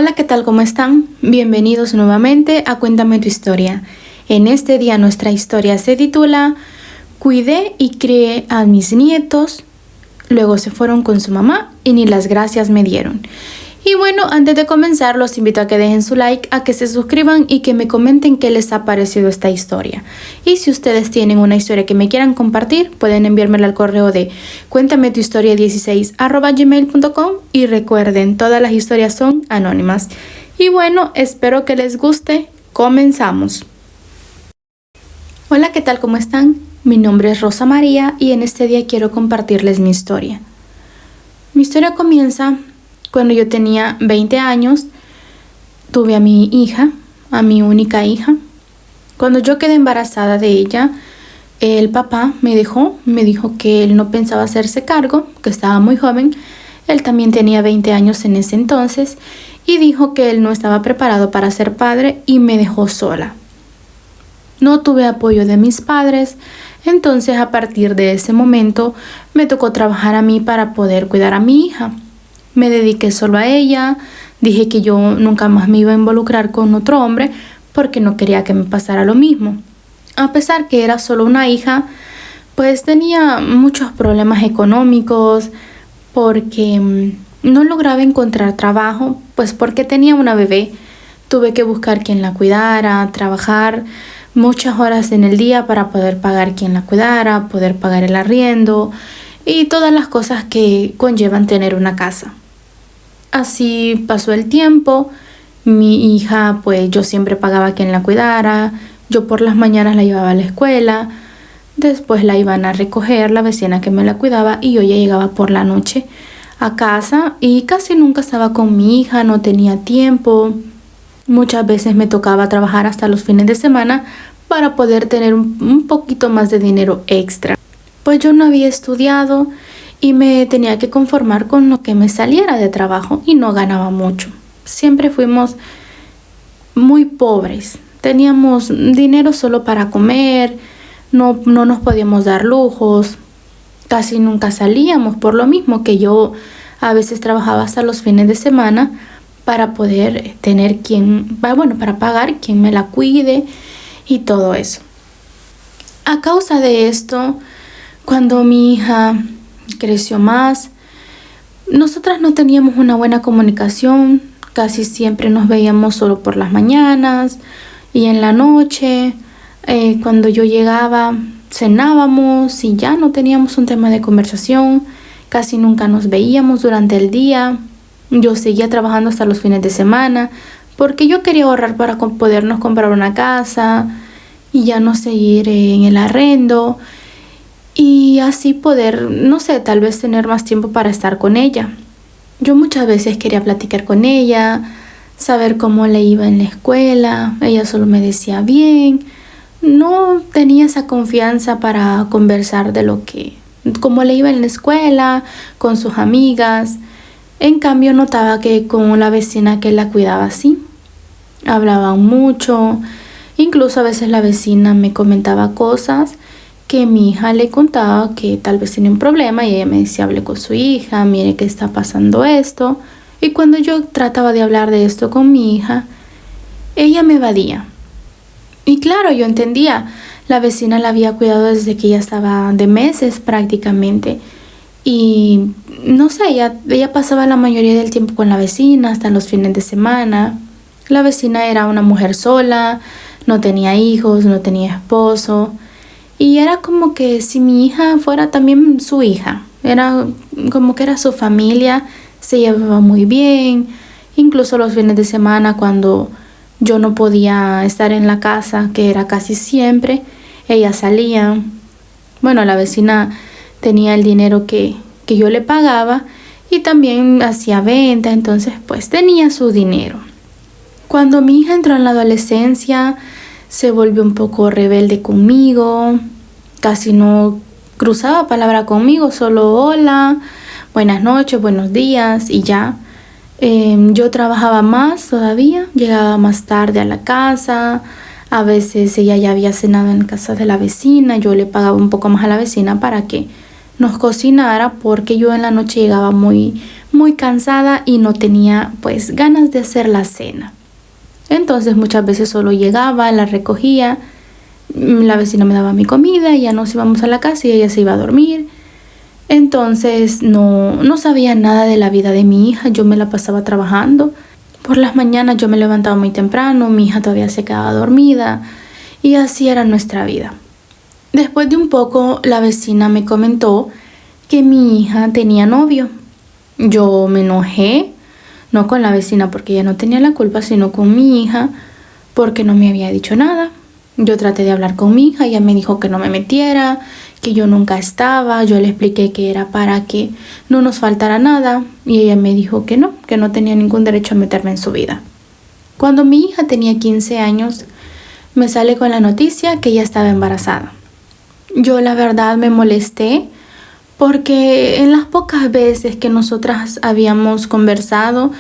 Hola, ¿qué tal? ¿Cómo están? Bienvenidos nuevamente a Cuéntame tu historia. En este día nuestra historia se titula Cuidé y crié a mis nietos, luego se fueron con su mamá y ni las gracias me dieron. Y bueno, antes de comenzar los invito a que dejen su like, a que se suscriban y que me comenten qué les ha parecido esta historia. Y si ustedes tienen una historia que me quieran compartir, pueden enviármela al correo de cuéntametuhistoria16@gmail.com y recuerden, todas las historias son anónimas. Y bueno, espero que les guste. Comenzamos. Hola, ¿qué tal? ¿Cómo están? Mi nombre es Rosa María y en este día quiero compartirles mi historia. Mi historia comienza cuando yo tenía 20 años, tuve a mi hija, a mi única hija. Cuando yo quedé embarazada de ella, el papá me dijo que él no pensaba hacerse cargo, que estaba muy joven. Él también tenía 20 años en ese entonces y dijo que él no estaba preparado para ser padre y me dejó sola. No tuve apoyo de mis padres, entonces a partir de ese momento me tocó trabajar a mí para poder cuidar a mi hija. Me dediqué solo a ella, dije que yo nunca más me iba a involucrar con otro hombre porque no quería que me pasara lo mismo. A pesar que era solo una hija, pues tenía muchos problemas económicos porque no lograba encontrar trabajo, pues porque tenía una bebé. Tuve que buscar quien la cuidara, trabajar muchas horas en el día para poder pagar quien la cuidara, poder pagar el arriendo y todas las cosas que conllevan tener una casa. Así pasó el tiempo, mi hija pues yo siempre pagaba quien la cuidara, yo por las mañanas la llevaba a la escuela, después la iban a recoger la vecina que me la cuidaba y yo ya llegaba por la noche a casa y casi nunca estaba con mi hija, no tenía tiempo. Muchas veces me tocaba trabajar hasta los fines de semana para poder tener un poquito más de dinero extra. Pues yo no había estudiado y me tenía que conformar con lo que me saliera de trabajo y no ganaba mucho. Siempre fuimos muy pobres. Teníamos dinero solo para comer, no nos podíamos dar lujos. Casi nunca salíamos, por lo mismo que yo a veces trabajaba hasta los fines de semana para poder tener para pagar quien me la cuide y todo eso. A causa de esto, cuando mi hija creció más, nosotras no teníamos una buena comunicación, casi siempre nos veíamos solo por las mañanas y en la noche, cuando yo llegaba, cenábamos y ya no teníamos un tema de conversación, casi nunca nos veíamos durante el día. Yo seguía trabajando hasta los fines de semana porque yo quería ahorrar para podernos comprar una casa y ya no seguir en el arrendo y así poder, no sé, tal vez tener más tiempo para estar con ella. Yo muchas veces quería platicar con ella, saber cómo le iba en la escuela. Ella solo me decía bien. No tenía esa confianza para conversar de cómo le iba en la escuela, con sus amigas. En cambio notaba que con la vecina que la cuidaba sí, hablaban mucho. Incluso a veces la vecina me comentaba cosas que mi hija le contaba que tal vez tenía un problema y ella me decía, hable con su hija, mire que está pasando esto. Y cuando yo trataba de hablar de esto con mi hija, ella me evadía. Y claro, yo entendía, la vecina la había cuidado desde que ella estaba de meses prácticamente. Y no sé, ella pasaba la mayoría del tiempo con la vecina, hasta los fines de semana. La vecina era una mujer sola, no tenía hijos, no tenía esposo. Y era como que si mi hija fuera también su hija. Era como que era su familia, se llevaba muy bien. Incluso los fines de semana cuando yo no podía estar en la casa, que era casi siempre, ella salía. Bueno, la vecina tenía el dinero que yo le pagaba y también hacía venta, entonces pues tenía su dinero. Cuando mi hija entró en la adolescencia, se volvió un poco rebelde conmigo, casi no cruzaba palabra conmigo, solo hola, buenas noches, buenos días y ya. Yo trabajaba más todavía, llegaba más tarde a la casa, a veces ella ya había cenado en casa de la vecina, yo le pagaba un poco más a la vecina para que nos cocinara porque yo en la noche llegaba muy, muy cansada y no tenía pues ganas de hacer la cena. Entonces muchas veces solo llegaba, la recogía, la vecina me daba mi comida y ya nos íbamos a la casa y ella se iba a dormir. Entonces no sabía nada de la vida de mi hija, yo me la pasaba trabajando. Por las mañanas yo me levantaba muy temprano, mi hija todavía se quedaba dormida y así era nuestra vida. Después de un poco la vecina me comentó que mi hija tenía novio. Yo me enojé, no con la vecina porque ella no tenía la culpa, sino con mi hija porque no me había dicho nada. Yo traté de hablar con mi hija, ella me dijo que no me metiera, que yo nunca estaba. Yo le expliqué que era para que no nos faltara nada y ella me dijo que no tenía ningún derecho a meterme en su vida. Cuando mi hija tenía 15 años, me sale con la noticia que ella estaba embarazada. Yo la verdad me molesté porque en las pocas veces que nosotras habíamos conversado,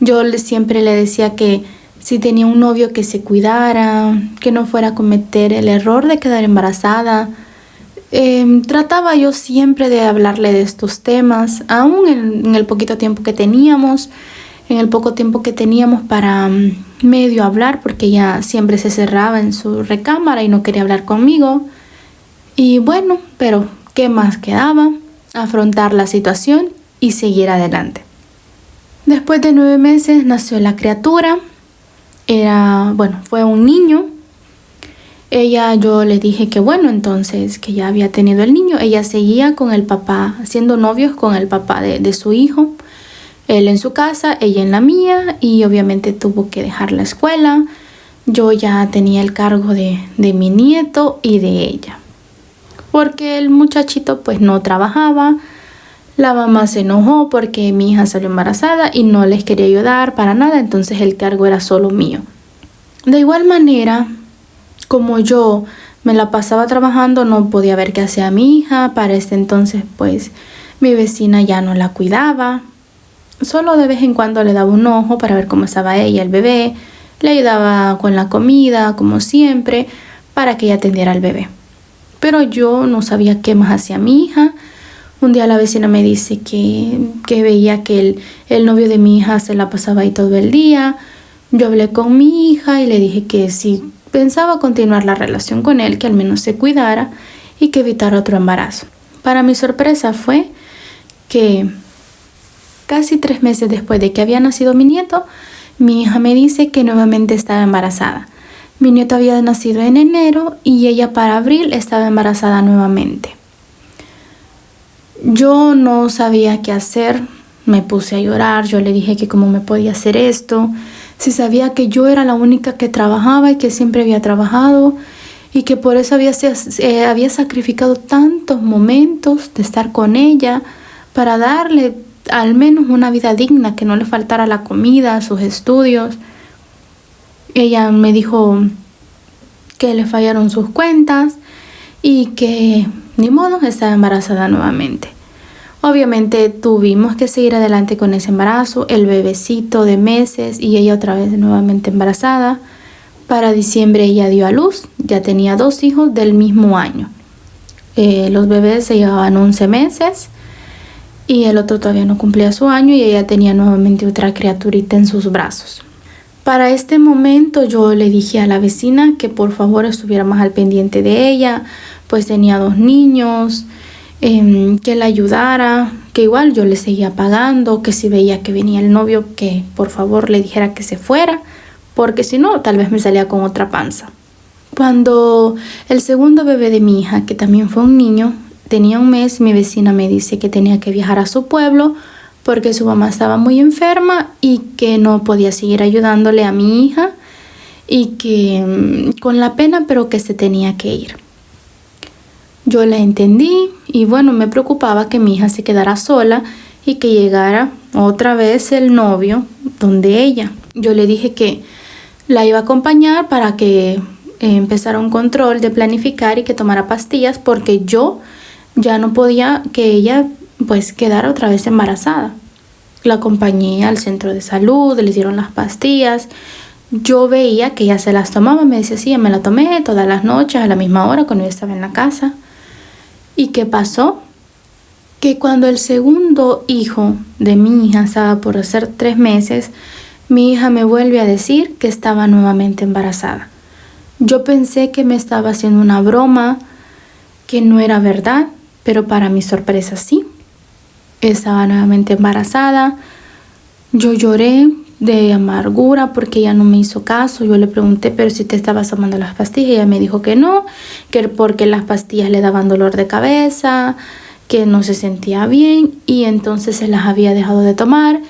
yo siempre le decía que si tenía un novio que se cuidara, que no fuera a cometer el error de quedar embarazada. Trataba yo siempre de hablarle de estos temas, aún en el poquito tiempo que teníamos, para medio hablar, porque ella siempre se cerraba en su recámara y no quería hablar conmigo. Y bueno, pero ¿qué más quedaba? Afrontar la situación y seguir adelante. Después de 9 meses nació la criatura. Fue un niño. Yo le dije que entonces que ya había tenido el niño. Ella seguía con el papá, haciendo novios con el papá de su hijo. Él en su casa, ella en la mía, y obviamente tuvo que dejar la escuela. Yo ya tenía el cargo de mi nieto y de ella. Porque el muchachito pues no trabajaba. La mamá se enojó porque mi hija salió embarazada y no les quería ayudar para nada, entonces el cargo era solo mío. De igual manera, como yo me la pasaba trabajando, no podía ver qué hacía mi hija. Para este entonces pues mi vecina ya no la cuidaba. Solo de vez en cuando le daba un ojo para ver cómo estaba ella, el bebé. Le ayudaba con la comida, como siempre, para que ella atendiera al bebé. Pero yo no sabía qué más hacía mi hija. Un día la vecina me dice que veía que el novio de mi hija se la pasaba ahí todo el día. Yo hablé con mi hija y le dije que si pensaba continuar la relación con él, que al menos se cuidara y que evitara otro embarazo. Para mi sorpresa fue que casi 3 meses después de que había nacido mi nieto, mi hija me dice que nuevamente estaba embarazada. Mi nieto había nacido en enero y ella para abril estaba embarazada nuevamente. Yo no sabía qué hacer, me puse a llorar. Yo le dije que cómo me podía hacer esto, si sabía que yo era la única que trabajaba y que siempre había trabajado y que por eso había sacrificado tantos momentos de estar con ella para darle al menos una vida digna, que no le faltara la comida, sus estudios. Ella me dijo que le fallaron sus cuentas y que ni modo, estaba embarazada nuevamente. Obviamente tuvimos que seguir adelante con ese embarazo, el bebecito de meses y ella otra vez nuevamente embarazada. Para diciembre ella dio a luz, ya tenía 2 hijos del mismo año. Los bebés se llevaban 11 meses y el otro todavía no cumplía su año y ella tenía nuevamente otra criaturita en sus brazos. Para este momento yo le dije a la vecina que por favor estuviera más al pendiente de ella, pues tenía 2 niños, que la ayudara, que igual yo le seguía pagando, que si veía que venía el novio, que por favor le dijera que se fuera, porque si no, tal vez me salía con otra panza. Cuando el segundo bebé de mi hija, que también fue un niño, tenía 1 mes, mi vecina me dice que tenía que viajar a su pueblo porque su mamá estaba muy enferma y que no podía seguir ayudándole a mi hija y que con la pena, pero que se tenía que ir. Yo la entendí y me preocupaba que mi hija se quedara sola y que llegara otra vez el novio donde ella. Yo le dije que la iba a acompañar para que empezara un control de planificar y que tomara pastillas porque yo ya no podía que ella pues quedara otra vez embarazada. La acompañé al centro de salud, le dieron las pastillas. Yo veía que ella se las tomaba, me decía, sí, ya me la tomé todas las noches a la misma hora cuando yo estaba en la casa. ¿Y qué pasó? que cuando el segundo hijo de mi hija estaba por hacer 3 meses, mi hija me vuelve a decir que estaba nuevamente embarazada. Yo pensé que me estaba haciendo una broma, que no era verdad, pero para mi sorpresa sí. Estaba nuevamente embarazada. Yo lloré de amargura porque ella no me hizo caso. Yo le pregunté, pero si te estabas tomando las pastillas. Ella me dijo que no, que porque las pastillas le daban dolor de cabeza, que no se sentía bien y entonces se las había dejado de tomar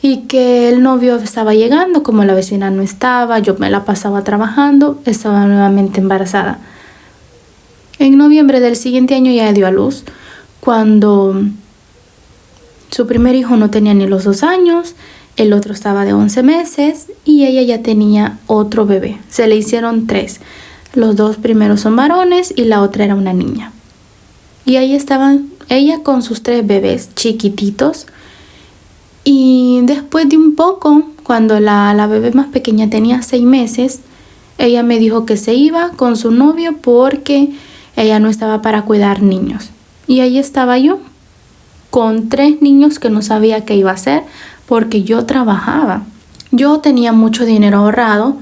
y que el novio estaba llegando, como la vecina no estaba, yo me la pasaba trabajando, estaba nuevamente embarazada. En noviembre del siguiente año ella dio a luz, cuando su primer hijo no tenía ni los 2 años, el otro estaba de 11 meses y ella ya tenía otro bebé. Se le hicieron 3. Los 2 primeros son varones y la otra era una niña. Y ahí estaban ella con sus 3 bebés chiquititos. Y después de un poco, cuando la bebé más pequeña tenía 6 meses, ella me dijo que se iba con su novio porque ella no estaba para cuidar niños. Y ahí estaba yo, con 3 niños que no sabía qué iba a hacer porque yo trabajaba. Yo tenía mucho dinero ahorrado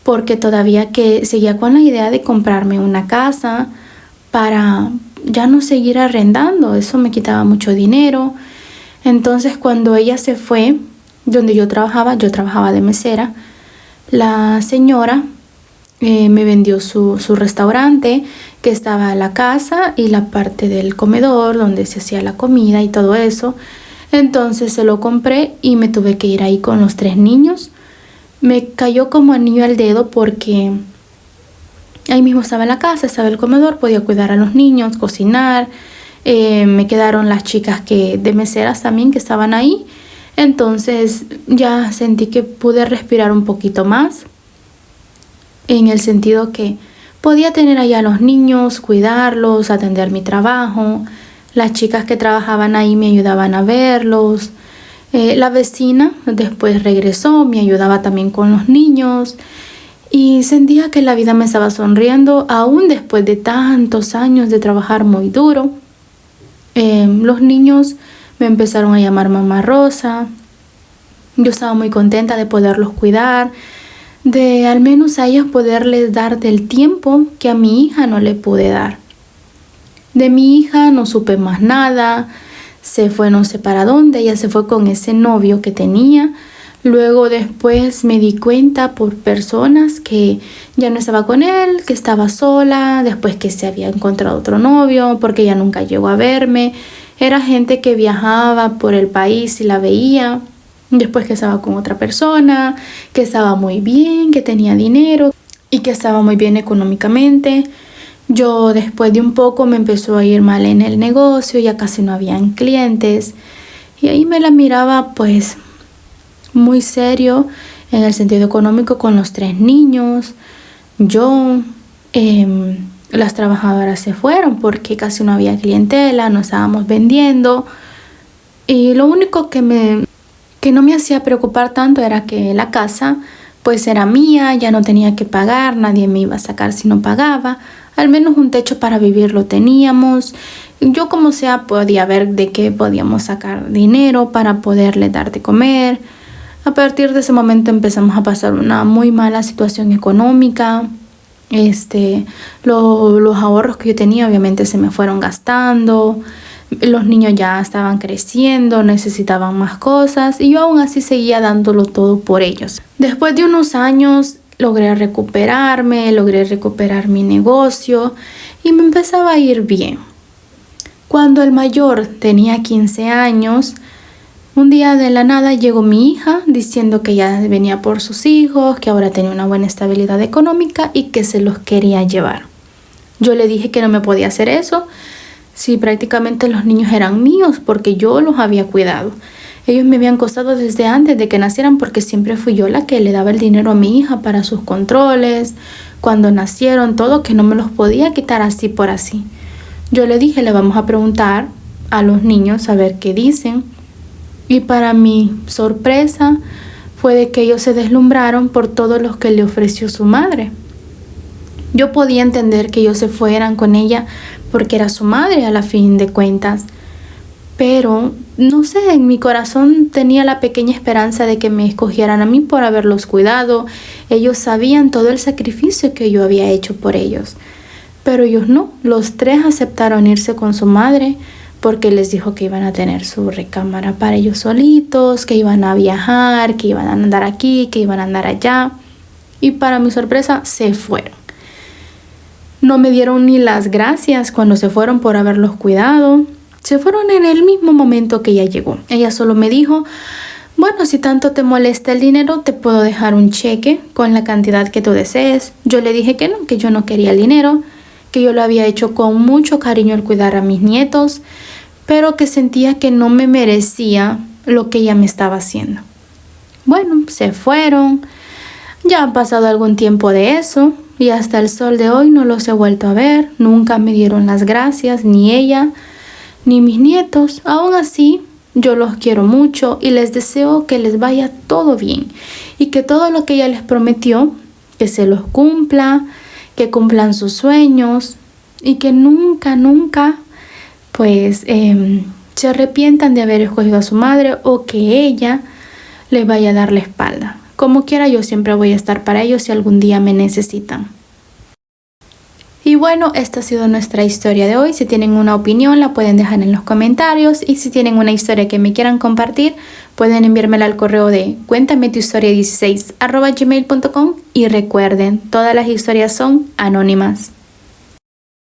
porque todavía que seguía con la idea de comprarme una casa para ya no seguir arrendando. Eso me quitaba mucho dinero. Entonces cuando ella se fue, donde yo trabajaba de mesera, la señora me vendió su restaurante, que estaba la casa y la parte del comedor donde se hacía la comida y todo eso. Entonces se lo compré y me tuve que ir ahí con los 3 niños. Me cayó como anillo al dedo porque ahí mismo estaba la casa, estaba el comedor, podía cuidar a los niños, cocinar. Me quedaron las chicas de meseras también que estaban ahí. Entonces ya sentí que pude respirar un poquito más, en el sentido que podía tener allá a los niños, cuidarlos, atender mi trabajo. Las chicas que trabajaban ahí me ayudaban a verlos. La vecina después regresó, me ayudaba también con los niños. Y sentía que la vida me estaba sonriendo, aún después de tantos años de trabajar muy duro. Los niños me empezaron a llamar Mamá Rosa. Yo estaba muy contenta de poderlos cuidar, de al menos a ellos poderles dar del tiempo que a mi hija no le pude dar. De mi hija no supe más nada, se fue no sé para dónde, ella se fue con ese novio que tenía. Luego después me di cuenta por personas que ya no estaba con él, que estaba sola, después que se había encontrado otro novio, porque ella nunca llegó a verme. Era gente que viajaba por el país y la veía. Después que estaba con otra persona, que estaba muy bien, que tenía dinero y que estaba muy bien económicamente. Yo después de un poco me empezó a ir mal en el negocio, ya casi no habían clientes. Y ahí me la miraba pues muy serio en el sentido económico con los 3 niños. Las trabajadoras se fueron porque casi no había clientela, no estábamos vendiendo. Y lo único que no me hacía preocupar tanto era que la casa pues era mía, ya no tenía que pagar, nadie me iba a sacar si no pagaba, al menos un techo para vivir lo teníamos. Yo como sea podía ver de qué podíamos sacar dinero para poderle dar de comer. A partir de ese momento empezamos a pasar una muy mala situación económica. Los ahorros que yo tenía obviamente se me fueron gastando. Los niños ya estaban creciendo, necesitaban más cosas y yo aún así seguía dándolo todo por ellos. Después de unos años logré recuperar mi negocio y me empezaba a ir bien. Cuando el mayor tenía 15 años, un día de la nada llegó mi hija diciendo que ya venía por sus hijos, que ahora tenía una buena estabilidad económica y que se los quería llevar. Yo le dije que no me podía hacer eso. Sí, prácticamente los niños eran míos porque yo los había cuidado. Ellos me habían costado desde antes de que nacieran porque siempre fui yo la que le daba el dinero a mi hija para sus controles, cuando nacieron, todo, que no me los podía quitar así por así. Yo le dije, le vamos a preguntar a los niños a ver qué dicen. Y para mi sorpresa fue de que ellos se deslumbraron por todo lo que le ofreció su madre. Yo podía entender que ellos se fueran con ella porque era su madre a la fin de cuentas, pero no sé, en mi corazón tenía la pequeña esperanza de que me escogieran a mí por haberlos cuidado. Ellos sabían todo el sacrificio que yo había hecho por ellos, pero ellos no. Los tres aceptaron irse con su madre porque les dijo que iban a tener su recámara para ellos solitos, que iban a viajar, que iban a andar aquí, que iban a andar allá. Y para mi sorpresa, se fueron. No me dieron ni las gracias cuando se fueron por haberlos cuidado. Se fueron en el mismo momento que ella llegó. Ella solo me dijo, bueno, si tanto te molesta el dinero, te puedo dejar un cheque con la cantidad que tú desees. Yo le dije que no, que yo no quería el dinero, que yo lo había hecho con mucho cariño el cuidar a mis nietos, pero que sentía que no me merecía lo que ella me estaba haciendo. Bueno, se fueron. Ya ha pasado algún tiempo de eso y hasta el sol de hoy no los he vuelto a ver. Nunca me dieron las gracias, ni ella, ni mis nietos. Aún así, yo los quiero mucho y les deseo que les vaya todo bien y que todo lo que ella les prometió, que se los cumpla, que cumplan sus sueños y que nunca, pues, se arrepientan de haber escogido a su madre o que ella les vaya a dar la espalda. Como quiera, yo siempre voy a estar para ellos si algún día me necesitan. Y bueno, esta ha sido nuestra historia de hoy. Si tienen una opinión, la pueden dejar en los comentarios. Y si tienen una historia que me quieran compartir, pueden enviármela al correo de cuéntametuhistoria16@gmail.com. Y recuerden, todas las historias son anónimas.